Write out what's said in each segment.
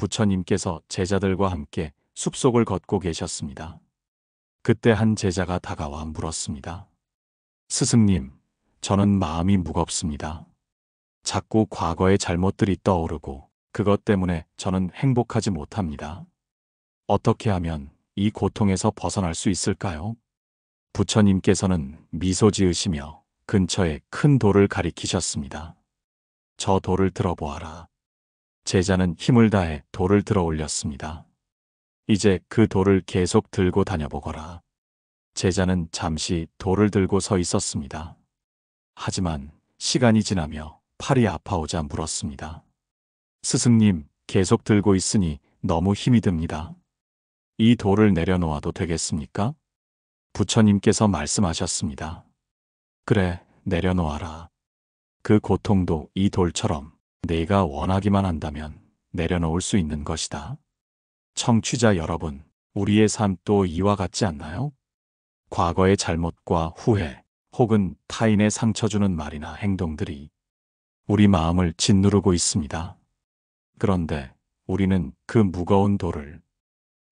부처님께서 제자들과 함께 숲속을 걷고 계셨습니다. 그때 한 제자가 다가와 물었습니다. 스승님, 저는 마음이 무겁습니다. 자꾸 과거의 잘못들이 떠오르고 그것 때문에 저는 행복하지 못합니다. 어떻게 하면 이 고통에서 벗어날 수 있을까요? 부처님께서는 미소 지으시며 근처에 큰 돌을 가리키셨습니다. 저 돌을 들어보아라. 제자는 힘을 다해 돌을 들어 올렸습니다. 이제 그 돌을 계속 들고 다녀보거라. 제자는 잠시 돌을 들고 서 있었습니다. 하지만 시간이 지나며 팔이 아파오자 물었습니다. 스승님, 계속 들고 있으니 너무 힘이 듭니다. 이 돌을 내려놓아도 되겠습니까? 부처님께서 말씀하셨습니다. 그래, 내려놓아라. 그 고통도 이 돌처럼 내가 원하기만 한다면 내려놓을 수 있는 것이다. 청취자 여러분, 우리의 삶도 이와 같지 않나요? 과거의 잘못과 후회, 혹은 타인의 상처 주는 말이나 행동들이 우리 마음을 짓누르고 있습니다. 그런데 우리는 그 무거운 돌을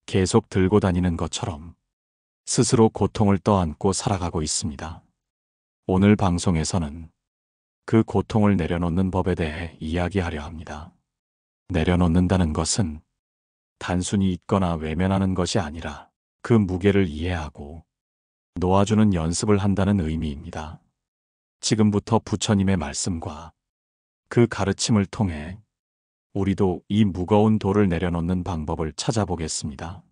계속 들고 다니는 것처럼 스스로 고통을 떠안고 살아가고 있습니다. 오늘 방송에서는 그 고통을 내려놓는 법에 대해 이야기하려 합니다. 내려놓는다는 것은 단순히 잊거나 외면하는 것이 아니라 그 무게를 이해하고 놓아주는 연습을 한다는 의미입니다. 지금부터 부처님의 말씀과 그 가르침을 통해 우리도 이 무거운 돌을 내려놓는 방법을 찾아보겠습니다.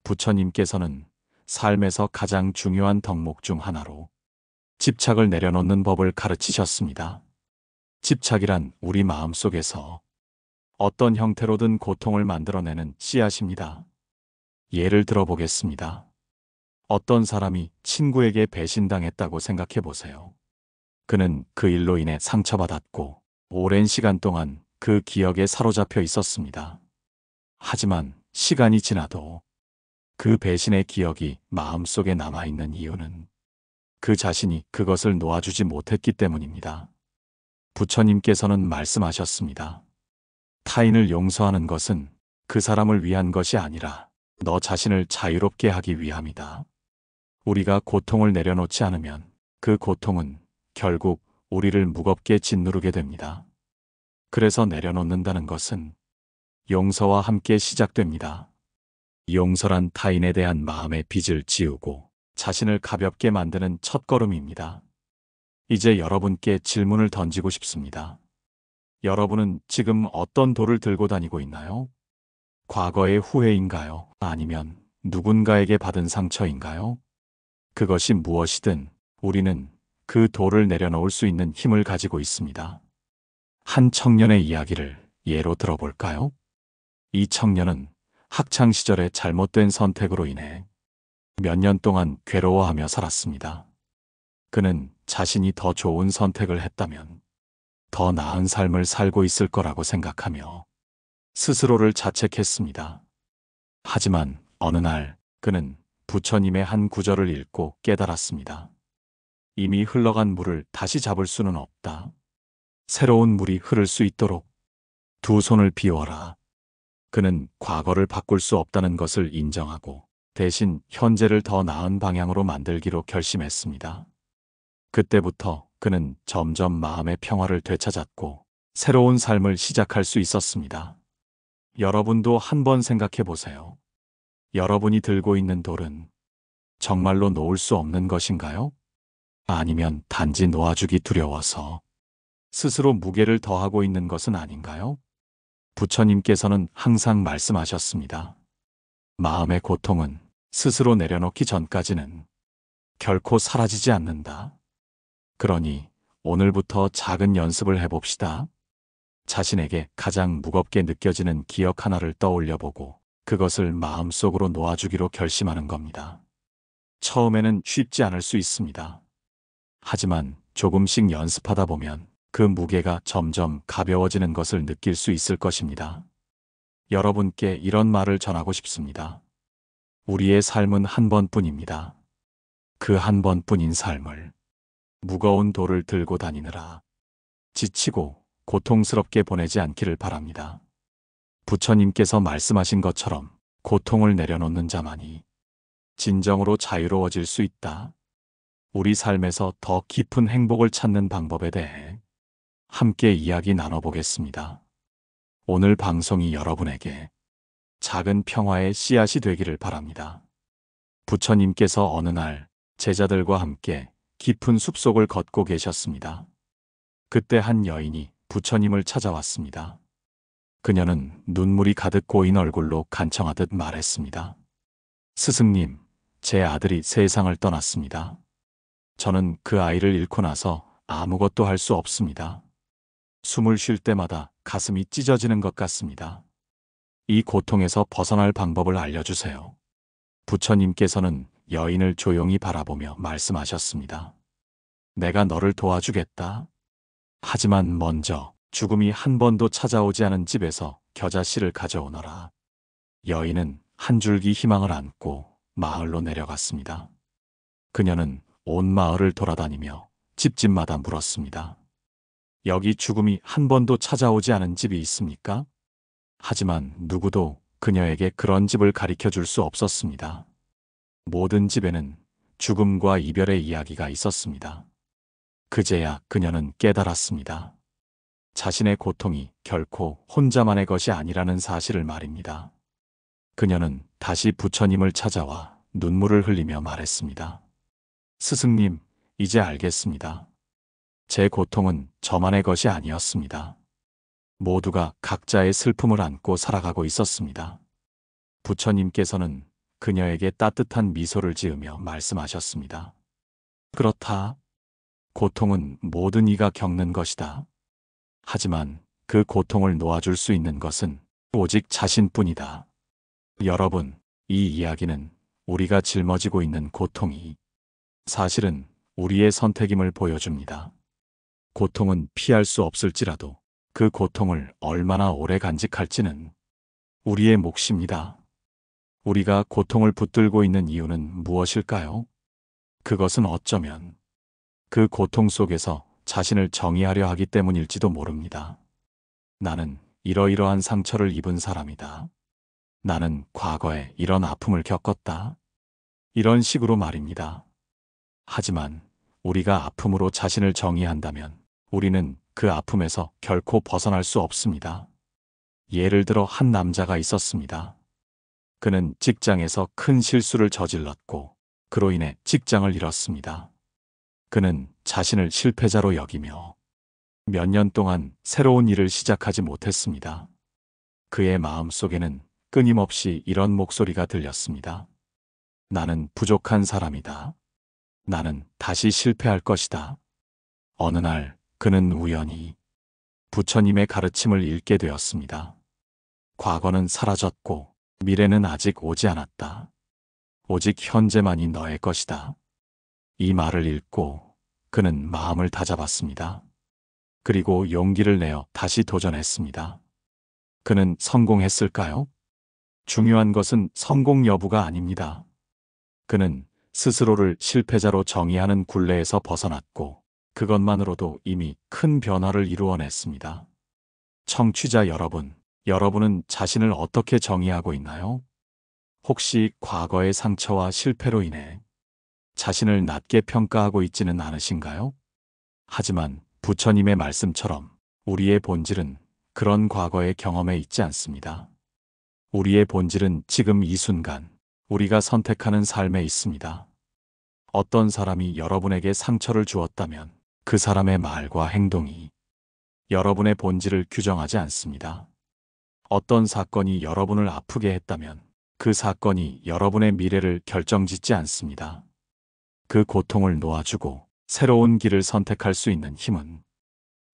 부처님께서는 삶에서 가장 중요한 덕목 중 하나로 집착을 내려놓는 법을 가르치셨습니다. 집착이란 우리 마음속에서 어떤 형태로든 고통을 만들어내는 씨앗입니다. 예를 들어보겠습니다. 어떤 사람이 친구에게 배신당했다고 생각해 보세요. 그는 그 일로 인해 상처받았고 오랜 시간 동안 그 기억에 사로잡혀 있었습니다. 하지만 시간이 지나도 그 배신의 기억이 마음속에 남아있는 이유는 그 자신이 그것을 놓아주지 못했기 때문입니다. 부처님께서는 말씀하셨습니다. 타인을 용서하는 것은 그 사람을 위한 것이 아니라 너 자신을 자유롭게 하기 위함이다. 우리가 고통을 내려놓지 않으면 그 고통은 결국 우리를 무겁게 짓누르게 됩니다. 그래서 내려놓는다는 것은 용서와 함께 시작됩니다. 용서란 타인에 대한 마음의 빚을 지우고 자신을 가볍게 만드는 첫걸음입니다. 이제 여러분께 질문을 던지고 싶습니다. 여러분은 지금 어떤 돌을 들고 다니고 있나요? 과거의 후회인가요? 아니면 누군가에게 받은 상처인가요? 그것이 무엇이든 우리는 그 돌을 내려놓을 수 있는 힘을 가지고 있습니다. 한 청년의 이야기를 예로 들어볼까요? 이 청년은 학창 시절에 잘못된 선택으로 인해 몇 년 동안 괴로워하며 살았습니다. 그는 자신이 더 좋은 선택을 했다면 더 나은 삶을 살고 있을 거라고 생각하며 스스로를 자책했습니다. 하지만 어느 날 그는 부처님의 한 구절을 읽고 깨달았습니다. 이미 흘러간 물을 다시 잡을 수는 없다. 새로운 물이 흐를 수 있도록 두 손을 비워라. 그는 과거를 바꿀 수 없다는 것을 인정하고 대신 현재를 더 나은 방향으로 만들기로 결심했습니다. 그때부터 그는 점점 마음의 평화를 되찾았고 새로운 삶을 시작할 수 있었습니다. 여러분도 한번 생각해 보세요. 여러분이 들고 있는 돌은 정말로 놓을 수 없는 것인가요? 아니면 단지 놓아주기 두려워서 스스로 무게를 더하고 있는 것은 아닌가요? 부처님께서는 항상 말씀하셨습니다. 마음의 고통은 스스로 내려놓기 전까지는 결코 사라지지 않는다. 그러니 오늘부터 작은 연습을 해봅시다. 자신에게 가장 무겁게 느껴지는 기억 하나를 떠올려보고 그것을 마음속으로 놓아주기로 결심하는 겁니다. 처음에는 쉽지 않을 수 있습니다. 하지만 조금씩 연습하다 보면 그 무게가 점점 가벼워지는 것을 느낄 수 있을 것입니다. 여러분께 이런 말을 전하고 싶습니다. 우리의 삶은 한 번뿐입니다. 그 한 번뿐인 삶을 무거운 돌을 들고 다니느라 지치고 고통스럽게 보내지 않기를 바랍니다. 부처님께서 말씀하신 것처럼 고통을 내려놓는 자만이 진정으로 자유로워질 수 있다. 우리 삶에서 더 깊은 행복을 찾는 방법에 대해 함께 이야기 나눠보겠습니다. 오늘 방송이 여러분에게 작은 평화의 씨앗이 되기를 바랍니다. 부처님께서 어느 날 제자들과 함께 깊은 숲속을 걷고 계셨습니다. 그때 한 여인이 부처님을 찾아왔습니다. 그녀는 눈물이 가득 고인 얼굴로 간청하듯 말했습니다. 스승님, 제 아들이 세상을 떠났습니다. 저는 그 아이를 잃고 나서 아무것도 할 수 없습니다. 숨을 쉴 때마다 가슴이 찢어지는 것 같습니다. 이 고통에서 벗어날 방법을 알려주세요. 부처님께서는 여인을 조용히 바라보며 말씀하셨습니다. 내가 너를 도와주겠다. 하지만 먼저 죽음이 한 번도 찾아오지 않은 집에서 겨자씨를 가져오너라. 여인은 한 줄기 희망을 안고 마을로 내려갔습니다. 그녀는 온 마을을 돌아다니며 집집마다 물었습니다. 여기 죽음이 한 번도 찾아오지 않은 집이 있습니까? 하지만 누구도 그녀에게 그런 집을 가리켜 줄 수 없었습니다. 모든 집에는 죽음과 이별의 이야기가 있었습니다. 그제야 그녀는 깨달았습니다. 자신의 고통이 결코 혼자만의 것이 아니라는 사실을 말입니다. 그녀는 다시 부처님을 찾아와 눈물을 흘리며 말했습니다. 스승님, 이제 알겠습니다. 제 고통은 저만의 것이 아니었습니다. 모두가 각자의 슬픔을 안고 살아가고 있었습니다. 부처님께서는 그녀에게 따뜻한 미소를 지으며 말씀하셨습니다. 그렇다. 고통은 모든 이가 겪는 것이다. 하지만 그 고통을 놓아줄 수 있는 것은 오직 자신뿐이다. 여러분, 이 이야기는 우리가 짊어지고 있는 고통이 사실은 우리의 선택임을 보여줍니다. 고통은 피할 수 없을지라도 그 고통을 얼마나 오래 간직할지는 우리의 몫입니다. 우리가 고통을 붙들고 있는 이유는 무엇일까요? 그것은 어쩌면 그 고통 속에서 자신을 정의하려 하기 때문일지도 모릅니다. 나는 이러이러한 상처를 입은 사람이다. 나는 과거에 이런 아픔을 겪었다. 이런 식으로 말입니다. 하지만 우리가 아픔으로 자신을 정의한다면 우리는 그 아픔에서 결코 벗어날 수 없습니다. 예를 들어 한 남자가 있었습니다. 그는 직장에서 큰 실수를 저질렀고 그로 인해 직장을 잃었습니다. 그는 자신을 실패자로 여기며 몇 년 동안 새로운 일을 시작하지 못했습니다. 그의 마음속에는 끊임없이 이런 목소리가 들렸습니다. 나는 부족한 사람이다. 나는 다시 실패할 것이다. 어느 날 그는 우연히 부처님의 가르침을 읽게 되었습니다. 과거는 사라졌고 미래는 아직 오지 않았다. 오직 현재만이 너의 것이다. 이 말을 읽고 그는 마음을 다잡았습니다. 그리고 용기를 내어 다시 도전했습니다. 그는 성공했을까요? 중요한 것은 성공 여부가 아닙니다. 그는 스스로를 실패자로 정의하는 굴레에서 벗어났고 그것만으로도 이미 큰 변화를 이루어냈습니다. 청취자 여러분, 여러분은 자신을 어떻게 정의하고 있나요? 혹시 과거의 상처와 실패로 인해 자신을 낮게 평가하고 있지는 않으신가요? 하지만 부처님의 말씀처럼 우리의 본질은 그런 과거의 경험에 있지 않습니다. 우리의 본질은 지금 이 순간 우리가 선택하는 삶에 있습니다. 어떤 사람이 여러분에게 상처를 주었다면 그 사람의 말과 행동이 여러분의 본질을 규정하지 않습니다. 어떤 사건이 여러분을 아프게 했다면 그 사건이 여러분의 미래를 결정짓지 않습니다. 그 고통을 놓아주고 새로운 길을 선택할 수 있는 힘은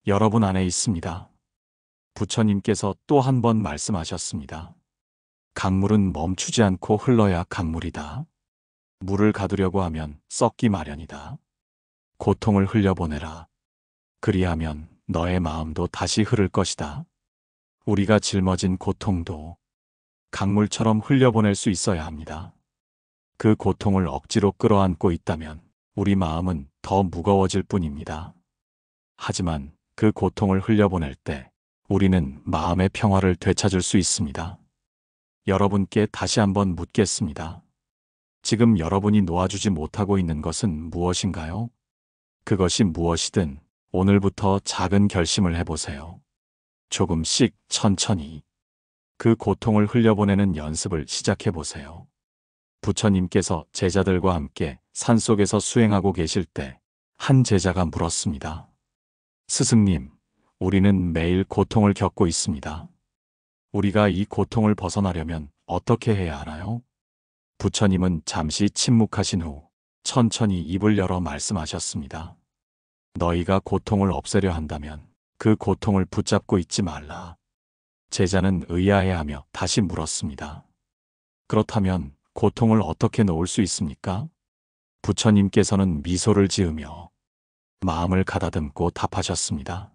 여러분 안에 있습니다. 부처님께서 또 한 번 말씀하셨습니다. 강물은 멈추지 않고 흘러야 강물이다. 물을 가두려고 하면 썩기 마련이다. 고통을 흘려보내라. 그리하면 너의 마음도 다시 흐를 것이다. 우리가 짊어진 고통도 강물처럼 흘려보낼 수 있어야 합니다. 그 고통을 억지로 끌어안고 있다면 우리 마음은 더 무거워질 뿐입니다. 하지만 그 고통을 흘려보낼 때 우리는 마음의 평화를 되찾을 수 있습니다. 여러분께 다시 한번 묻겠습니다. 지금 여러분이 놓아주지 못하고 있는 것은 무엇인가요? 그것이 무엇이든 오늘부터 작은 결심을 해보세요. 조금씩 천천히 그 고통을 흘려보내는 연습을 시작해보세요. 부처님께서 제자들과 함께 산속에서 수행하고 계실 때 한 제자가 물었습니다. 스승님, 우리는 매일 고통을 겪고 있습니다. 우리가 이 고통을 벗어나려면 어떻게 해야 하나요? 부처님은 잠시 침묵하신 후 천천히 입을 열어 말씀하셨습니다. 너희가 고통을 없애려 한다면 그 고통을 붙잡고 있지 말라. 제자는 의아해하며 다시 물었습니다. 그렇다면 고통을 어떻게 놓을 수 있습니까? 부처님께서는 미소를 지으며 마음을 가다듬고 답하셨습니다.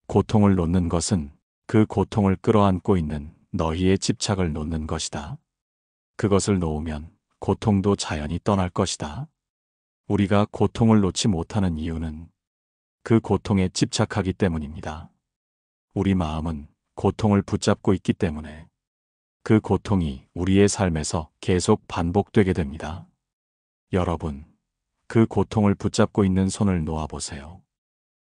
고통을 놓는 것은 그 고통을 끌어안고 있는 너희의 집착을 놓는 것이다. 그것을 놓으면 고통도 자연히 떠날 것이다. 우리가 고통을 놓지 못하는 이유는 그 고통에 집착하기 때문입니다. 우리 마음은 고통을 붙잡고 있기 때문에 그 고통이 우리의 삶에서 계속 반복되게 됩니다. 여러분, 그 고통을 붙잡고 있는 손을 놓아보세요.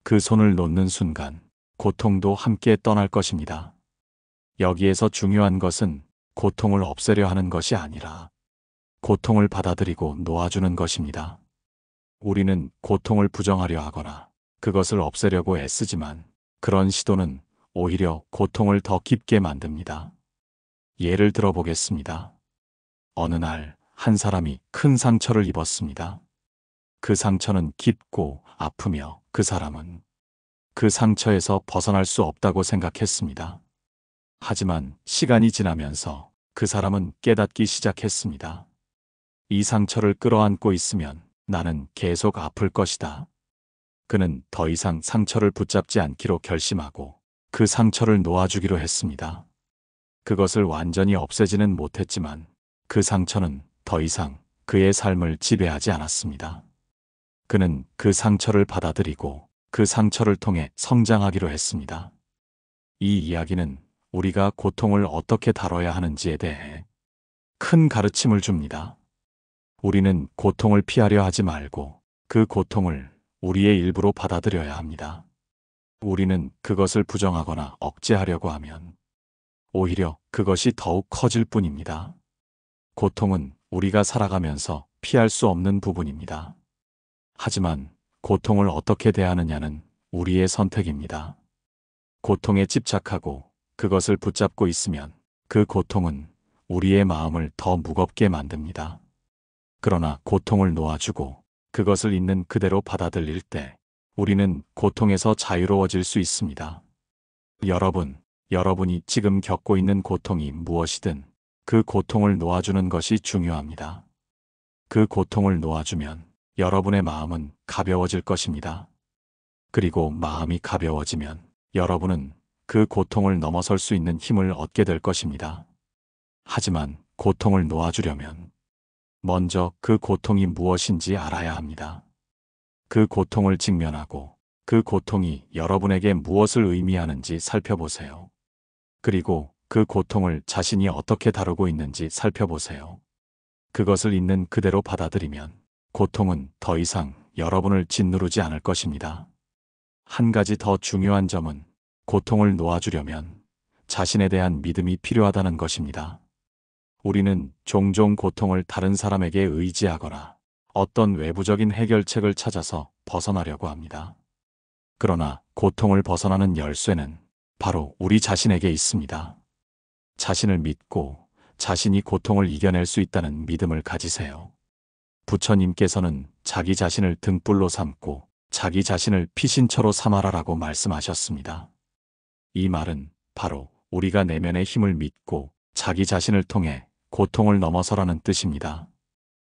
그 손을 놓는 순간 고통도 함께 떠날 것입니다. 여기에서 중요한 것은 고통을 없애려 하는 것이 아니라 고통을 받아들이고 놓아주는 것입니다. 우리는 고통을 부정하려 하거나 그것을 없애려고 애쓰지만 그런 시도는 오히려 고통을 더 깊게 만듭니다. 예를 들어 보겠습니다. 어느 날 한 사람이 큰 상처를 입었습니다. 그 상처는 깊고 아프며 그 사람은 그 상처에서 벗어날 수 없다고 생각했습니다. 하지만 시간이 지나면서 그 사람은 깨닫기 시작했습니다. 이 상처를 끌어안고 있으면 나는 계속 아플 것이다. 그는 더 이상 상처를 붙잡지 않기로 결심하고 그 상처를 놓아주기로 했습니다. 그것을 완전히 없애지는 못했지만 그 상처는 더 이상 그의 삶을 지배하지 않았습니다. 그는 그 상처를 받아들이고 그 상처를 통해 성장하기로 했습니다. 이 이야기는 우리가 고통을 어떻게 다뤄야 하는지에 대해 큰 가르침을 줍니다. 우리는 고통을 피하려 하지 말고 그 고통을 우리의 일부로 받아들여야 합니다. 우리는 그것을 부정하거나 억제하려고 하면 오히려 그것이 더욱 커질 뿐입니다. 고통은 우리가 살아가면서 피할 수 없는 부분입니다. 하지만 고통을 어떻게 대하느냐는 우리의 선택입니다. 고통에 집착하고 그것을 붙잡고 있으면 그 고통은 우리의 마음을 더 무겁게 만듭니다. 그러나 고통을 놓아주고 그것을 있는 그대로 받아들일 때 우리는 고통에서 자유로워질 수 있습니다. 여러분이 지금 겪고 있는 고통이 무엇이든 그 고통을 놓아주는 것이 중요합니다. 그 고통을 놓아주면 여러분의 마음은 가벼워질 것입니다. 그리고 마음이 가벼워지면 여러분은 그 고통을 넘어설 수 있는 힘을 얻게 될 것입니다. 하지만 고통을 놓아주려면 먼저 그 고통이 무엇인지 알아야 합니다. 그 고통을 직면하고 그 고통이 여러분에게 무엇을 의미하는지 살펴보세요. 그리고 그 고통을 자신이 어떻게 다루고 있는지 살펴보세요. 그것을 있는 그대로 받아들이면 고통은 더 이상 여러분을 짓누르지 않을 것입니다. 한 가지 더 중요한 점은 고통을 놓아주려면 자신에 대한 믿음이 필요하다는 것입니다. 우리는 종종 고통을 다른 사람에게 의지하거나 어떤 외부적인 해결책을 찾아서 벗어나려고 합니다. 그러나 고통을 벗어나는 열쇠는 바로 우리 자신에게 있습니다. 자신을 믿고 자신이 고통을 이겨낼 수 있다는 믿음을 가지세요. 부처님께서는 자기 자신을 등불로 삼고 자기 자신을 피신처로 삼아라라고 말씀하셨습니다. 이 말은 바로 우리가 내면의 힘을 믿고 자기 자신을 통해 고통을 넘어서라는 뜻입니다.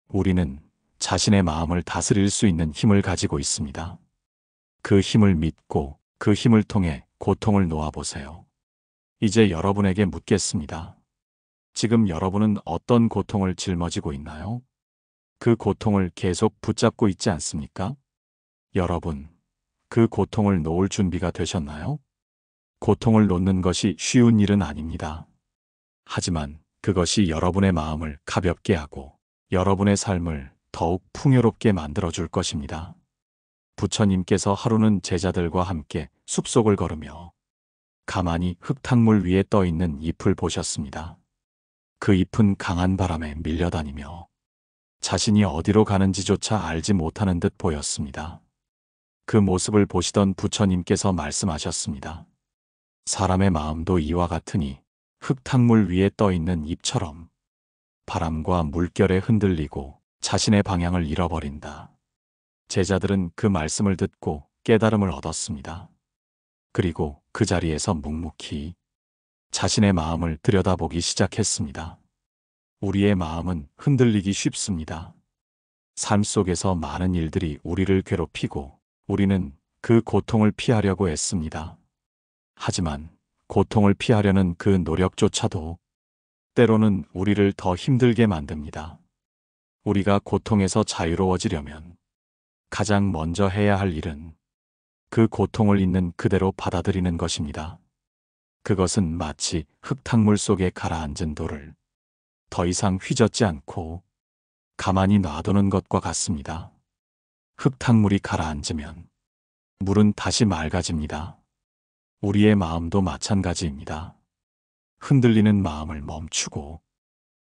우리는 자신의 마음을 다스릴 수 있는 힘을 가지고 있습니다. 그 힘을 믿고 그 힘을 통해 고통을 놓아보세요. 이제 여러분에게 묻겠습니다. 지금 여러분은 어떤 고통을 짊어지고 있나요? 그 고통을 계속 붙잡고 있지 않습니까? 여러분, 그 고통을 놓을 준비가 되셨나요? 고통을 놓는 것이 쉬운 일은 아닙니다. 하지만 그것이 여러분의 마음을 가볍게 하고 여러분의 삶을 더욱 풍요롭게 만들어줄 것입니다. 부처님께서 하루는 제자들과 함께 숲속을 걸으며 가만히 흙탕물 위에 떠 있는 잎을 보셨습니다. 그 잎은 강한 바람에 밀려다니며 자신이 어디로 가는지조차 알지 못하는 듯 보였습니다. 그 모습을 보시던 부처님께서 말씀하셨습니다. 사람의 마음도 이와 같으니 흙탕물 위에 떠 있는 잎처럼 바람과 물결에 흔들리고 자신의 방향을 잃어버린다. 제자들은 그 말씀을 듣고 깨달음을 얻었습니다. 그리고 그 자리에서 묵묵히 자신의 마음을 들여다보기 시작했습니다. 우리의 마음은 흔들리기 쉽습니다. 삶 속에서 많은 일들이 우리를 괴롭히고 우리는 그 고통을 피하려고 애씁니다. 하지만 고통을 피하려는 그 노력조차도 때로는 우리를 더 힘들게 만듭니다. 우리가 고통에서 자유로워지려면 가장 먼저 해야 할 일은 그 고통을 있는 그대로 받아들이는 것입니다. 그것은 마치 흙탕물 속에 가라앉은 돌을 더 이상 휘젓지 않고 가만히 놔두는 것과 같습니다. 흙탕물이 가라앉으면 물은 다시 맑아집니다. 우리의 마음도 마찬가지입니다. 흔들리는 마음을 멈추고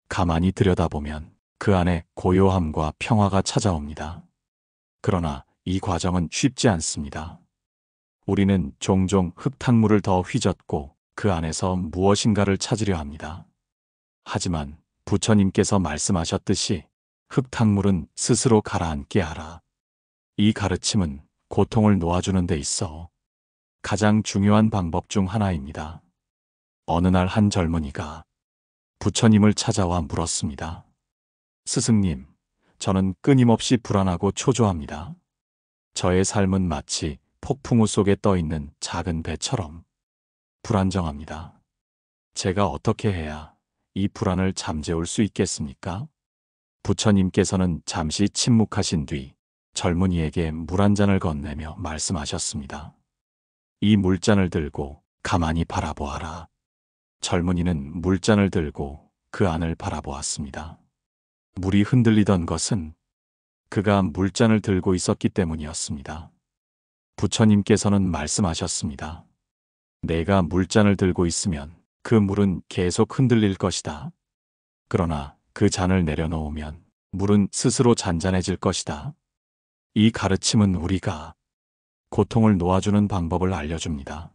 가만히 들여다보면 그 안에 고요함과 평화가 찾아옵니다. 그러나 이 과정은 쉽지 않습니다. 우리는 종종 흙탕물을 더 휘젓고 그 안에서 무엇인가를 찾으려 합니다. 하지만 부처님께서 말씀하셨듯이 흙탕물은 스스로 가라앉게 하라. 이 가르침은 고통을 놓아주는 데 있어 가장 중요한 방법 중 하나입니다. 어느 날 한 젊은이가 부처님을 찾아와 물었습니다. 스승님, 저는 끊임없이 불안하고 초조합니다. 저의 삶은 마치 폭풍우 속에 떠 있는 작은 배처럼 불안정합니다. 제가 어떻게 해야 이 불안을 잠재울 수 있겠습니까? 부처님께서는 잠시 침묵하신 뒤 젊은이에게 물 한 잔을 건네며 말씀하셨습니다. 이 물잔을 들고 가만히 바라보아라. 젊은이는 물잔을 들고 그 안을 바라보았습니다. 물이 흔들리던 것은 그가 물잔을 들고 있었기 때문이었습니다. 부처님께서는 말씀하셨습니다. 내가 물잔을 들고 있으면 그 물은 계속 흔들릴 것이다. 그러나 그 잔을 내려놓으면 물은 스스로 잔잔해질 것이다. 이 가르침은 우리가 고통을 놓아주는 방법을 알려줍니다.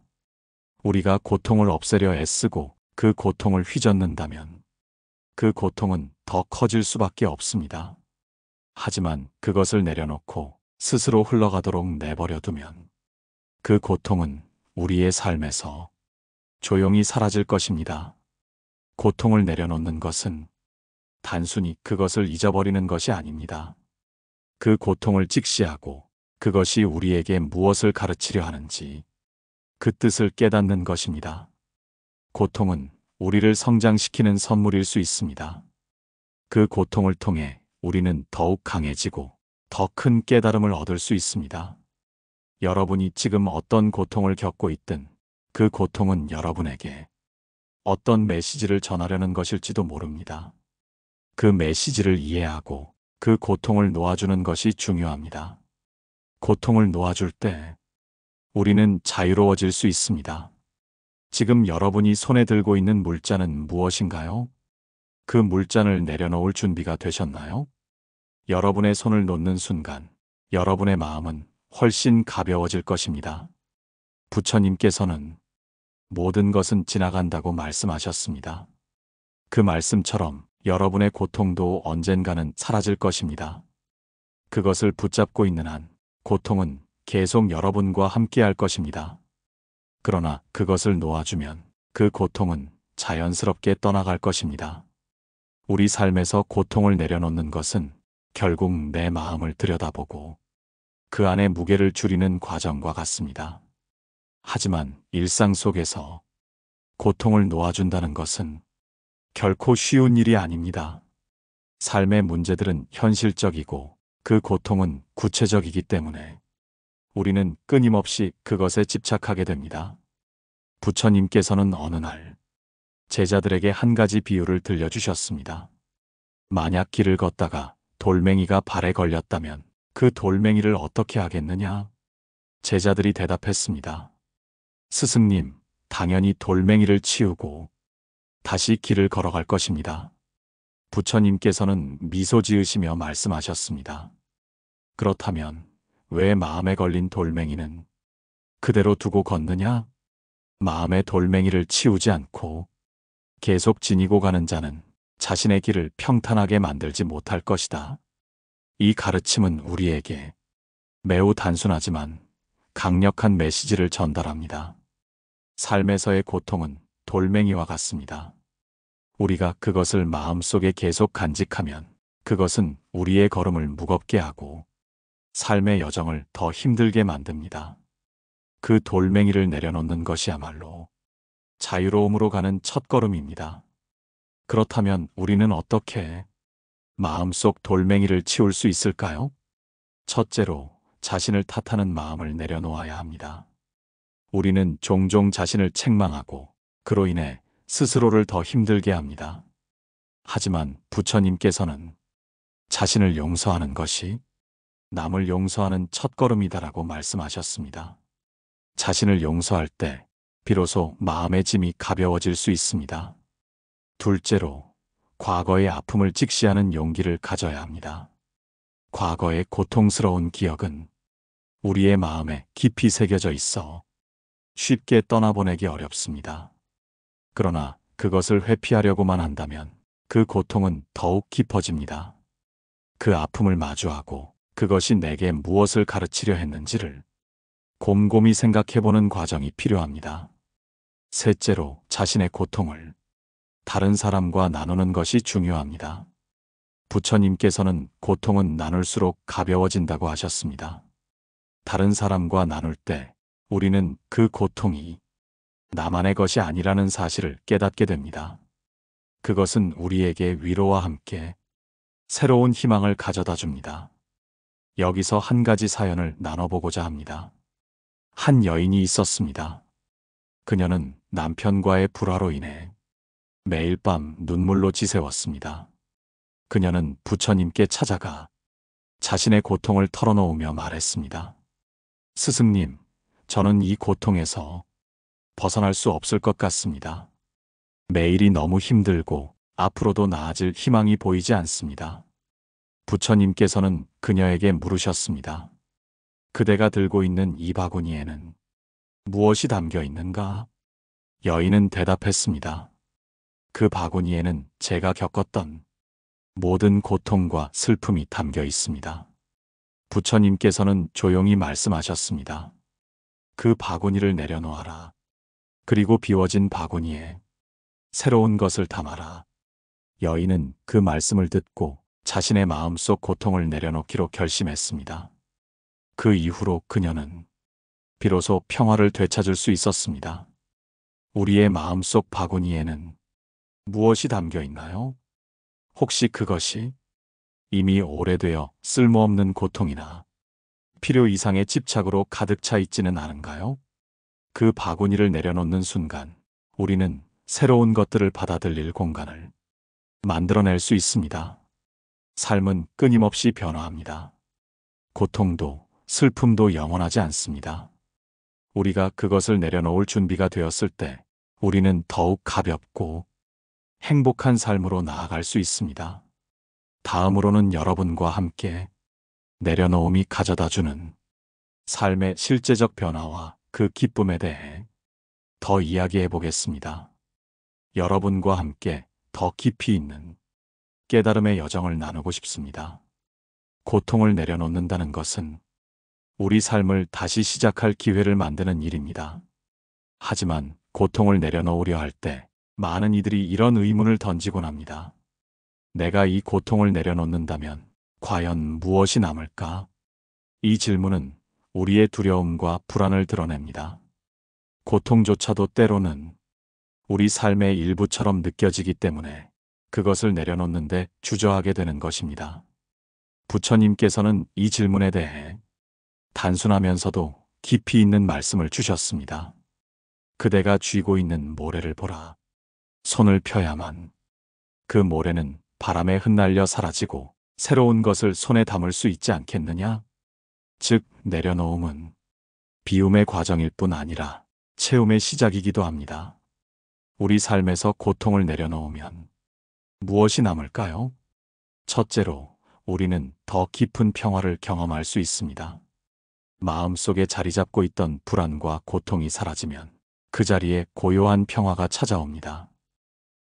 우리가 고통을 없애려 애쓰고 그 고통을 휘젓는다면 그 고통은 더 커질 수밖에 없습니다. 하지만 그것을 내려놓고 스스로 흘러가도록 내버려 두면 그 고통은 우리의 삶에서 조용히 사라질 것입니다. 고통을 내려놓는 것은 단순히 그것을 잊어버리는 것이 아닙니다. 그 고통을 직시하고 그것이 우리에게 무엇을 가르치려 하는지 그 뜻을 깨닫는 것입니다. 고통은 우리를 성장시키는 선물일 수 있습니다. 그 고통을 통해 우리는 더욱 강해지고 더 큰 깨달음을 얻을 수 있습니다. 여러분이 지금 어떤 고통을 겪고 있든 그 고통은 여러분에게 어떤 메시지를 전하려는 것일지도 모릅니다. 그 메시지를 이해하고 그 고통을 놓아주는 것이 중요합니다. 고통을 놓아줄 때 우리는 자유로워질 수 있습니다. 지금 여러분이 손에 들고 있는 물잔은 무엇인가요? 그 물잔을 내려놓을 준비가 되셨나요? 여러분의 손을 놓는 순간 여러분의 마음은 훨씬 가벼워질 것입니다. 부처님께서는 모든 것은 지나간다고 말씀하셨습니다. 그 말씀처럼 여러분의 고통도 언젠가는 사라질 것입니다. 그것을 붙잡고 있는 한 고통은 계속 여러분과 함께 할 것입니다. 그러나 그것을 놓아주면 그 고통은 자연스럽게 떠나갈 것입니다. 우리 삶에서 고통을 내려놓는 것은 결국 내 마음을 들여다보고 그 안의 무게를 줄이는 과정과 같습니다. 하지만 일상 속에서 고통을 놓아준다는 것은 결코 쉬운 일이 아닙니다. 삶의 문제들은 현실적이고 그 고통은 구체적이기 때문에 우리는 끊임없이 그것에 집착하게 됩니다. 부처님께서는 어느 날 제자들에게 한 가지 비유를 들려주셨습니다. 만약 길을 걷다가 돌멩이가 발에 걸렸다면 그 돌멩이를 어떻게 하겠느냐? 제자들이 대답했습니다. 스승님, 당연히 돌멩이를 치우고 다시 길을 걸어갈 것입니다. 부처님께서는 미소 지으시며 말씀하셨습니다. 그렇다면 왜 마음에 걸린 돌멩이는 그대로 두고 걷느냐? 마음의 돌멩이를 치우지 않고 계속 지니고 가는 자는 자신의 길을 평탄하게 만들지 못할 것이다. 이 가르침은 우리에게 매우 단순하지만 강력한 메시지를 전달합니다. 삶에서의 고통은 돌멩이와 같습니다. 우리가 그것을 마음속에 계속 간직하면 그것은 우리의 걸음을 무겁게 하고 삶의 여정을 더 힘들게 만듭니다. 그 돌멩이를 내려놓는 것이야말로 자유로움으로 가는 첫걸음입니다. 그렇다면 우리는 어떻게 마음속 돌멩이를 치울 수 있을까요? 첫째로 자신을 탓하는 마음을 내려놓아야 합니다. 우리는 종종 자신을 책망하고 그로 인해 스스로를 더 힘들게 합니다. 하지만 부처님께서는 자신을 용서하는 것이 남을 용서하는 첫걸음이다라고 말씀하셨습니다. 자신을 용서할 때 비로소 마음의 짐이 가벼워질 수 있습니다. 둘째로 과거의 아픔을 직시하는 용기를 가져야 합니다. 과거의 고통스러운 기억은 우리의 마음에 깊이 새겨져 있어 쉽게 떠나보내기 어렵습니다. 그러나 그것을 회피하려고만 한다면 그 고통은 더욱 깊어집니다. 그 아픔을 마주하고 그것이 내게 무엇을 가르치려 했는지를 곰곰이 생각해보는 과정이 필요합니다. 셋째로 자신의 고통을 다른 사람과 나누는 것이 중요합니다. 부처님께서는 고통은 나눌수록 가벼워진다고 하셨습니다. 다른 사람과 나눌 때 우리는 그 고통이 나만의 것이 아니라는 사실을 깨닫게 됩니다. 그것은 우리에게 위로와 함께 새로운 희망을 가져다 줍니다. 여기서 한 가지 사연을 나눠보고자 합니다. 한 여인이 있었습니다. 그녀는 남편과의 불화로 인해 매일 밤 눈물로 지새웠습니다. 그녀는 부처님께 찾아가 자신의 고통을 털어놓으며 말했습니다. 스승님, 저는 이 고통에서 벗어날 수 없을 것 같습니다. 매일이 너무 힘들고 앞으로도 나아질 희망이 보이지 않습니다. 부처님께서는 그녀에게 물으셨습니다. 그대가 들고 있는 이 바구니에는 무엇이 담겨 있는가? 여인은 대답했습니다. 그 바구니에는 제가 겪었던 모든 고통과 슬픔이 담겨 있습니다. 부처님께서는 조용히 말씀하셨습니다. 그 바구니를 내려놓아라. 그리고 비워진 바구니에 새로운 것을 담아라. 여인은 그 말씀을 듣고 자신의 마음속 고통을 내려놓기로 결심했습니다. 그 이후로 그녀는 비로소 평화를 되찾을 수 있었습니다. 우리의 마음속 바구니에는 무엇이 담겨 있나요? 혹시 그것이 이미 오래되어 쓸모없는 고통이나 필요 이상의 집착으로 가득 차 있지는 않은가요? 그 바구니를 내려놓는 순간 우리는 새로운 것들을 받아들일 공간을 만들어낼 수 있습니다. 삶은 끊임없이 변화합니다. 고통도 슬픔도 영원하지 않습니다. 우리가 그것을 내려놓을 준비가 되었을 때 우리는 더욱 가볍고 행복한 삶으로 나아갈 수 있습니다. 다음으로는 여러분과 함께 내려놓음이 가져다주는 삶의 실제적 변화와 그 기쁨에 대해 더 이야기해 보겠습니다. 여러분과 함께 더 깊이 있는 깨달음의 여정을 나누고 싶습니다. 고통을 내려놓는다는 것은 우리 삶을 다시 시작할 기회를 만드는 일입니다. 하지만 고통을 내려놓으려 할 때 많은 이들이 이런 의문을 던지곤 합니다. 내가 이 고통을 내려놓는다면 과연 무엇이 남을까? 이 질문은 우리의 두려움과 불안을 드러냅니다. 고통조차도 때로는 우리 삶의 일부처럼 느껴지기 때문에 그것을 내려놓는데 주저하게 되는 것입니다. 부처님께서는 이 질문에 대해 단순하면서도 깊이 있는 말씀을 주셨습니다. 그대가 쥐고 있는 모래를 보라. 손을 펴야만 그 모래는 바람에 흩날려 사라지고 새로운 것을 손에 담을 수 있지 않겠느냐? 즉, 내려놓음은 비움의 과정일 뿐 아니라 채움의 시작이기도 합니다. 우리 삶에서 고통을 내려놓으면 무엇이 남을까요? 첫째로, 우리는 더 깊은 평화를 경험할 수 있습니다. 마음속에 자리 잡고 있던 불안과 고통이 사라지면 그 자리에 고요한 평화가 찾아옵니다.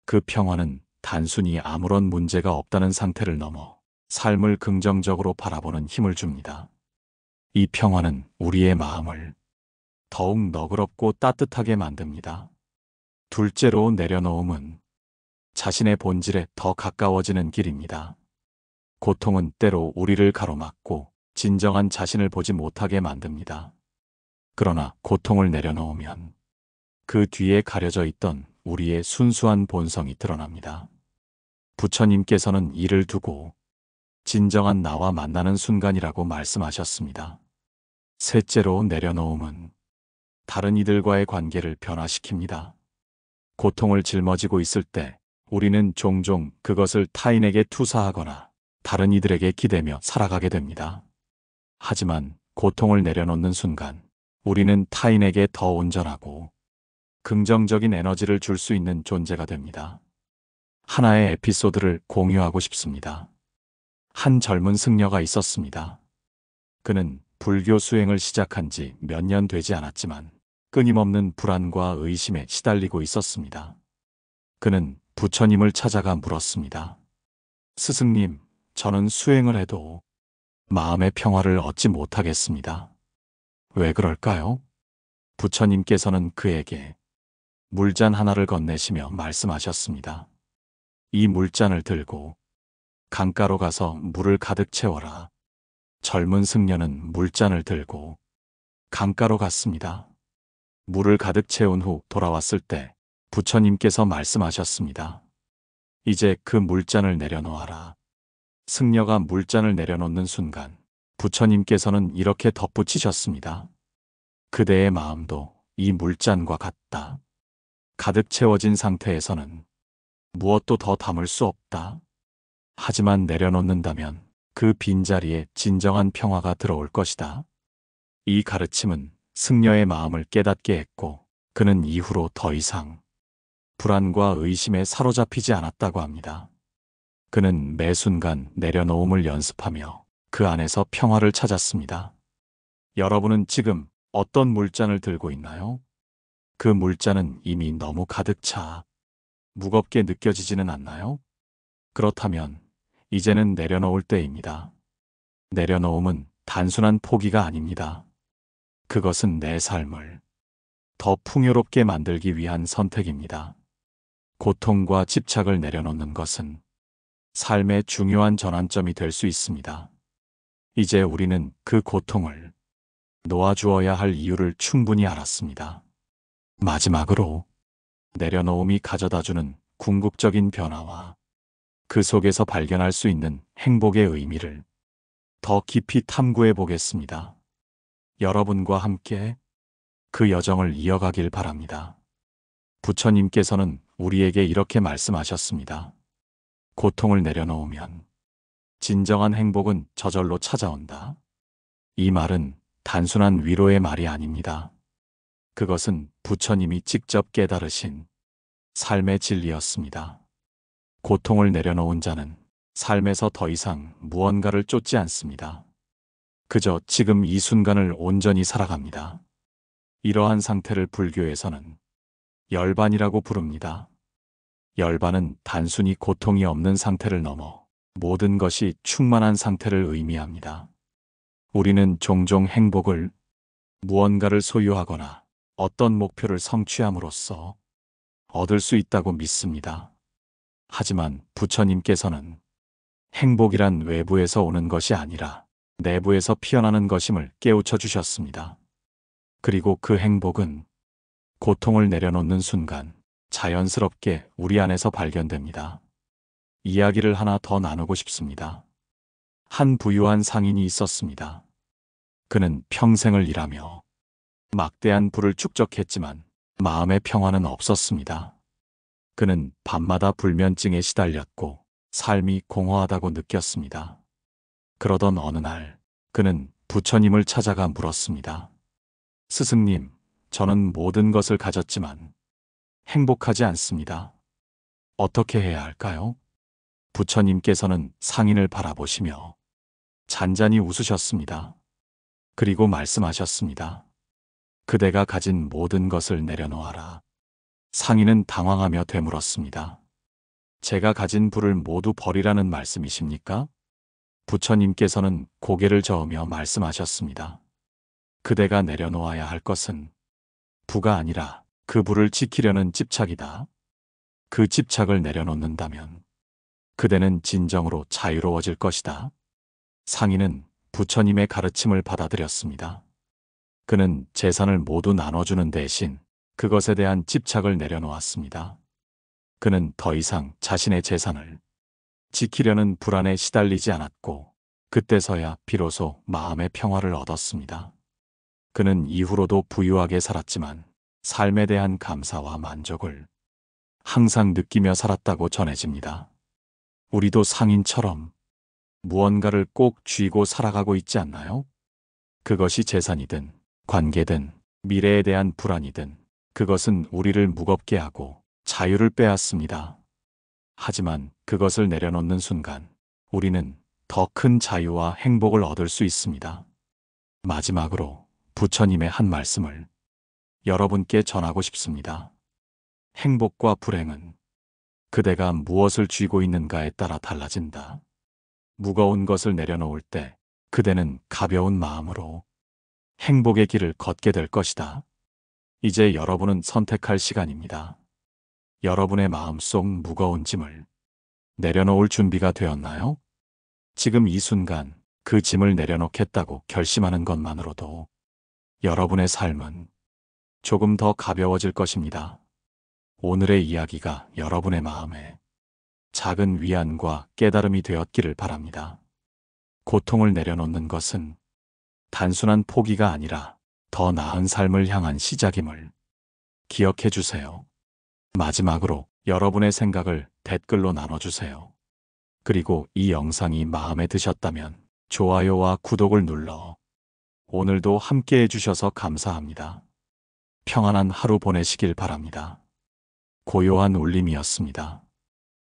그 평화는 단순히 아무런 문제가 없다는 상태를 넘어 삶을 긍정적으로 바라보는 힘을 줍니다. 이 평화는 우리의 마음을 더욱 너그럽고 따뜻하게 만듭니다. 둘째로, 내려놓음은 자신의 본질에 더 가까워지는 길입니다. 고통은 때로 우리를 가로막고 진정한 자신을 보지 못하게 만듭니다. 그러나 고통을 내려놓으면 그 뒤에 가려져 있던 우리의 순수한 본성이 드러납니다. 부처님께서는 이를 두고 진정한 나와 만나는 순간이라고 말씀하셨습니다. 셋째로, 내려놓음은 다른 이들과의 관계를 변화시킵니다. 고통을 짊어지고 있을 때 우리는 종종 그것을 타인에게 투사하거나 다른 이들에게 기대며 살아가게 됩니다. 하지만 고통을 내려놓는 순간 우리는 타인에게 더 온전하고 긍정적인 에너지를 줄 수 있는 존재가 됩니다. 하나의 에피소드를 공유하고 싶습니다. 한 젊은 승려가 있었습니다. 그는 불교 수행을 시작한 지 몇 년 되지 않았지만 끊임없는 불안과 의심에 시달리고 있었습니다. 그는 부처님을 찾아가 물었습니다. 스승님, 저는 수행을 해도 마음의 평화를 얻지 못하겠습니다. 왜 그럴까요? 부처님께서는 그에게 물잔 하나를 건네시며 말씀하셨습니다. 이 물잔을 들고 강가로 가서 물을 가득 채워라. 젊은 승려는 물잔을 들고 강가로 갔습니다. 물을 가득 채운 후 돌아왔을 때 부처님께서 말씀하셨습니다. 이제 그 물잔을 내려놓아라. 승려가 물잔을 내려놓는 순간 부처님께서는 이렇게 덧붙이셨습니다. 그대의 마음도 이 물잔과 같다. 가득 채워진 상태에서는 무엇도 더 담을 수 없다. 하지만 내려놓는다면 그 빈자리에 진정한 평화가 들어올 것이다. 이 가르침은 승려의 마음을 깨닫게 했고 그는 이후로 더 이상 불안과 의심에 사로잡히지 않았다고 합니다. 그는 매 순간 내려놓음을 연습하며 그 안에서 평화를 찾았습니다. 여러분은 지금 어떤 물잔을 들고 있나요? 그 물잔은 이미 너무 가득 차 무겁게 느껴지지는 않나요? 그렇다면 이제는 내려놓을 때입니다. 내려놓음은 단순한 포기가 아닙니다. 그것은 내 삶을 더 풍요롭게 만들기 위한 선택입니다. 고통과 집착을 내려놓는 것은 삶의 중요한 전환점이 될 수 있습니다. 이제 우리는 그 고통을 놓아주어야 할 이유를 충분히 알았습니다. 마지막으로, 내려놓음이 가져다주는 궁극적인 변화와 그 속에서 발견할 수 있는 행복의 의미를 더 깊이 탐구해 보겠습니다. 여러분과 함께 그 여정을 이어가길 바랍니다. 부처님께서는 우리에게 이렇게 말씀하셨습니다. 고통을 내려놓으면 진정한 행복은 저절로 찾아온다. 이 말은 단순한 위로의 말이 아닙니다. 그것은 부처님이 직접 깨달으신 삶의 진리였습니다. 고통을 내려놓은 자는 삶에서 더 이상 무언가를 쫓지 않습니다. 그저 지금 이 순간을 온전히 살아갑니다. 이러한 상태를 불교에서는 열반이라고 부릅니다. 열반은 단순히 고통이 없는 상태를 넘어 모든 것이 충만한 상태를 의미합니다. 우리는 종종 행복을 무언가를 소유하거나 어떤 목표를 성취함으로써 얻을 수 있다고 믿습니다. 하지만 부처님께서는 행복이란 외부에서 오는 것이 아니라 내부에서 피어나는 것임을 깨우쳐 주셨습니다. 그리고 그 행복은 고통을 내려놓는 순간 자연스럽게 우리 안에서 발견됩니다. 이야기를 하나 더 나누고 싶습니다. 한 부유한 상인이 있었습니다. 그는 평생을 일하며 막대한 부를 축적했지만 마음의 평화는 없었습니다. 그는 밤마다 불면증에 시달렸고 삶이 공허하다고 느꼈습니다. 그러던 어느 날 그는 부처님을 찾아가 물었습니다. 스승님, 저는 모든 것을 가졌지만 행복하지 않습니다. 어떻게 해야 할까요? 부처님께서는 상인을 바라보시며 잔잔히 웃으셨습니다. 그리고 말씀하셨습니다. 그대가 가진 모든 것을 내려놓아라. 상인은 당황하며 되물었습니다. 제가 가진 부를 모두 버리라는 말씀이십니까? 부처님께서는 고개를 저으며 말씀하셨습니다. 그대가 내려놓아야 할 것은 부가 아니라 그 부를 지키려는 집착이다. 그 집착을 내려놓는다면 그대는 진정으로 자유로워질 것이다. 상인은 부처님의 가르침을 받아들였습니다. 그는 재산을 모두 나눠주는 대신 그것에 대한 집착을 내려놓았습니다. 그는 더 이상 자신의 재산을 지키려는 불안에 시달리지 않았고 그때서야 비로소 마음의 평화를 얻었습니다. 그는 이후로도 부유하게 살았지만 삶에 대한 감사와 만족을 항상 느끼며 살았다고 전해집니다. 우리도 상인처럼 무언가를 꼭 쥐고 살아가고 있지 않나요? 그것이 재산이든 관계든 미래에 대한 불안이든 그것은 우리를 무겁게 하고 자유를 빼앗습니다. 하지만 그것을 내려놓는 순간 우리는 더 큰 자유와 행복을 얻을 수 있습니다. 마지막으로 부처님의 한 말씀을 여러분께 전하고 싶습니다. 행복과 불행은 그대가 무엇을 쥐고 있는가에 따라 달라진다. 무거운 것을 내려놓을 때 그대는 가벼운 마음으로 행복의 길을 걷게 될 것이다. 이제 여러분은 선택할 시간입니다. 여러분의 마음속 무거운 짐을 내려놓을 준비가 되었나요? 지금 이 순간 그 짐을 내려놓겠다고 결심하는 것만으로도 여러분의 삶은 조금 더 가벼워질 것입니다. 오늘의 이야기가 여러분의 마음에 작은 위안과 깨달음이 되었기를 바랍니다. 고통을 내려놓는 것은 단순한 포기가 아니라 더 나은 삶을 향한 시작임을 기억해 주세요. 마지막으로 여러분의 생각을 댓글로 나눠주세요. 그리고 이 영상이 마음에 드셨다면 좋아요와 구독을 눌러 오늘도 함께 해주셔서 감사합니다. 평안한 하루 보내시길 바랍니다. 고요한 울림이었습니다.